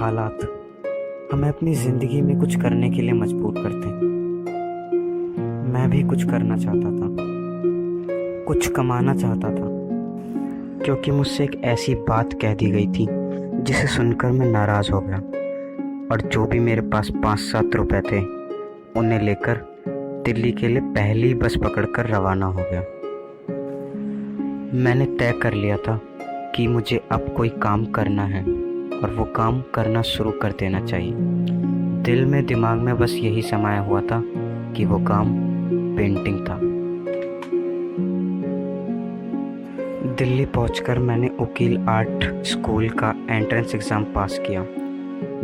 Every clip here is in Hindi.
हालात हमें अपनी ज़िंदगी में कुछ करने के लिए मजबूर करते हैं। मैं भी कुछ करना चाहता था, कुछ कमाना चाहता था, क्योंकि मुझसे एक ऐसी बात कह दी गई थी जिसे सुनकर मैं नाराज़ हो गया और जो भी मेरे पास 5-7 रुपए थे उन्हें लेकर दिल्ली के लिए पहली बस पकड़कर रवाना हो गया। मैंने तय कर लिया था कि मुझे अब कोई काम करना है और वो काम करना शुरू कर देना चाहिए। दिल में दिमाग में बस यही समाया हुआ था कि वो काम पेंटिंग था। दिल्ली पहुंचकर मैंने वकील आर्ट स्कूल का एंट्रेंस एग्ज़ाम पास किया।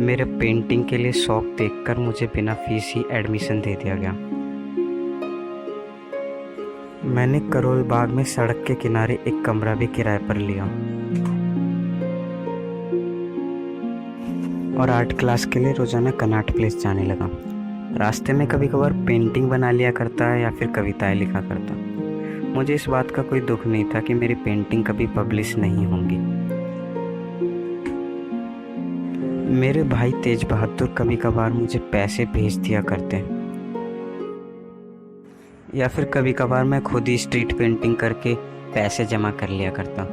मेरे पेंटिंग के लिए शौक देखकर मुझे बिना फीस ही एडमिशन दे दिया गया। मैंने करोल बाग में सड़क के किनारे एक कमरा भी किराए पर लिया और आर्ट क्लास के लिए रोज़ाना कनॉट प्लेस जाने लगा। रास्ते में कभी कभार पेंटिंग बना लिया करता या फिर कविताएं लिखा करता। मुझे इस बात का कोई दुख नहीं था कि मेरी पेंटिंग कभी पब्लिश नहीं होंगी। मेरे भाई तेज बहादुर कभी कभार मुझे पैसे भेज दिया करते या फिर कभी कभार मैं खुद ही स्ट्रीट पेंटिंग करके पैसे जमा कर लिया करता।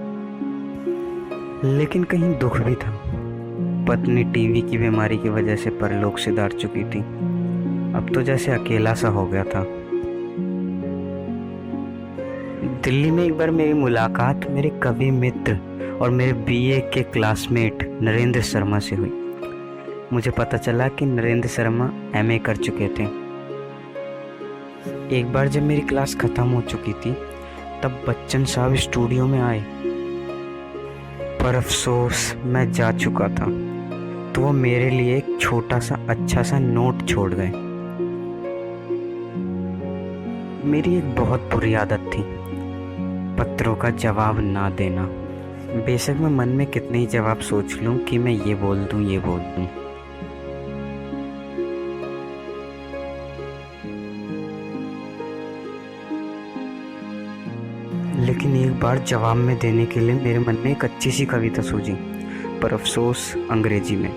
लेकिन कहीं दुख भी था। पत्नी टीवी की बीमारी की वजह से परलोक सिधार चुकी थी। अब तो जैसे अकेला सा हो गया था। दिल्ली में एक बार मेरी मुलाकात मेरे कवि मित्र और मेरे बीए के क्लासमेट नरेंद्र शर्मा से हुई। मुझे पता चला कि नरेंद्र शर्मा एमए कर चुके थे। एक बार जब मेरी क्लास ख़त्म हो चुकी थी तब बच्चन साहब स्टूडियो में आए, पर अफसोस मैं जा चुका था तो वो मेरे लिए एक छोटा सा अच्छा सा नोट छोड़ गए। मेरी एक बहुत बुरी आदत थी पत्रों का जवाब ना देना। बेशक मैं मन में कितने ही जवाब सोच लूं कि मैं ये बोल दूं। लेकिन एक बार जवाब में देने के लिए मेरे मन में एक अच्छी सी कविता सूझी, पर अफसोस अंग्रेजी में।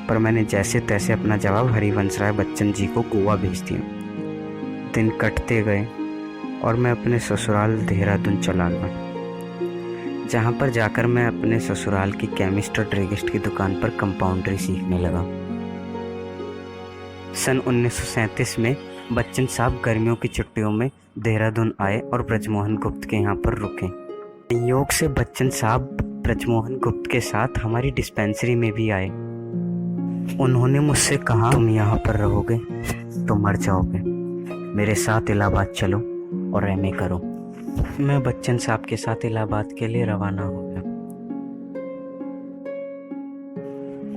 पर मैंने जैसे तैसे अपना जवाब हरिवंश राय बच्चन जी को गोवा भेज दिया। दिन कटते गए और मैं अपने ससुराल देहरादून चला गया, जहाँ पर जाकर मैं अपने ससुराल की केमिस्ट और ड्रगिस्ट की दुकान पर कंपाउंड्री सीखने लगा। सन 1937 में बच्चन साहब गर्मियों की छुट्टियों में देहरादून आए और ब्रजमोहन गुप्त के यहाँ पर रुके। संयोग से बच्चन साहब ब्रजमोहन गुप्त के साथ हमारी डिस्पेंसरी में भी आए। उन्होंने मुझसे कहा, तुम यहाँ पर रहोगे तो मर जाओगे, मेरे साथ इलाहाबाद चलो और एमए करो। मैं बच्चन साहब के साथ इलाहाबाद के लिए रवाना हो गया।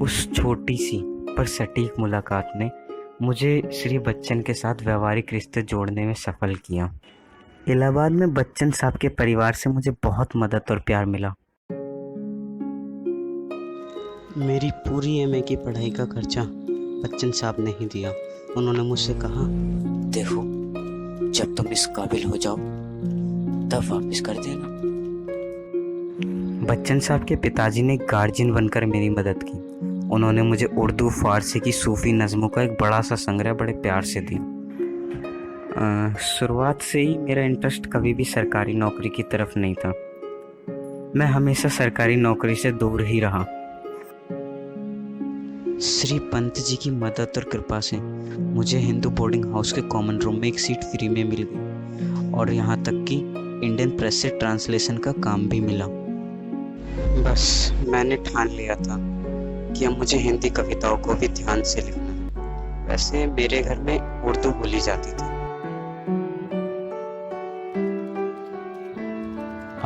उस छोटी सी पर सटीक मुलाकात ने मुझे श्री बच्चन के साथ व्यवहारिक रिश्ते जोड़ने में सफल किया। इलाहाबाद में बच्चन साहब के परिवार से मुझे बहुत मदद और प्यार मिला। मेरी पूरी एमए की पढ़ाई का खर्चा बच्चन साहब ने ही दिया। उन्होंने मुझसे कहा, देखो जब तुम इस काबिल हो जाओ तब वापस कर देना। बच्चन साहब के पिताजी ने गार्जियन बनकर मेरी मदद की। उन्होंने मुझे उर्दू फारसी की सूफ़ी नज़मों का एक बड़ा सा संग्रह बड़े प्यार से दिया। शुरुआत से ही मेरा इंटरेस्ट कभी भी सरकारी नौकरी की तरफ नहीं था। मैं हमेशा सरकारी नौकरी से दूर ही रहा। श्री पंत जी की मदद और कृपा से मुझे हिंदू बोर्डिंग हाउस के कॉमन रूम में एक सीट फ्री में मिल गई और यहाँ तक कि इंडियन प्रेस से ट्रांसलेशन का काम भी मिला। बस मैंने ठान लिया था कि अब मुझे हिंदी कविताओं को भी ध्यान से लिखना है। वैसे मेरे घर में उर्दू बोली जाती थी।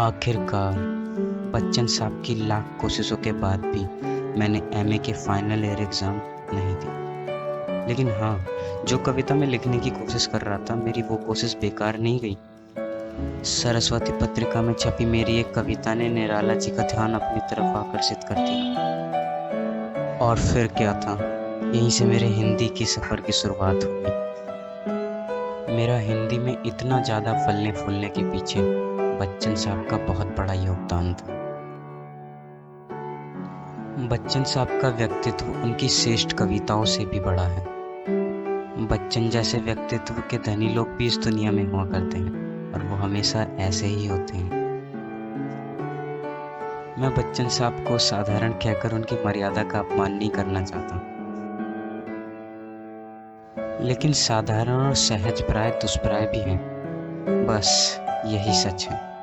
आखिरकार बच्चन साहब की लाख कोशिशों के बाद भी मैंने एमए के फाइनल ईयर एग्ज़ाम नहीं दी। लेकिन हाँ, जो कविता मैं लिखने की कोशिश कर रहा था, मेरी वो कोशिश बेकार नहीं गई। सरस्वती पत्रिका में छपी मेरी एक कविता ने निराला जी का ध्यान अपनी तरफ आकर्षित कर दिया। और फिर क्या था, यहीं से मेरे हिंदी की सफ़र की शुरुआत हुई। मेरा हिंदी में इतना ज़्यादा फलने फूलने के पीछे बच्चन साहब का बहुत बड़ा योगदान था। बच्चन साहब का व्यक्तित्व उनकी श्रेष्ठ कविताओं से भी बड़ा है। बच्चन जैसे व्यक्तित्व के धनी लोग भी इस दुनिया में हुआ करते हैं और वो हमेशा ऐसे ही होते हैं। मैं बच्चन साहब को साधारण कहकर उनकी मर्यादा का अपमान नहीं करना चाहता, लेकिन साधारण और सहज प्राय दुष्प्राय भी हैं। बस यही सच है।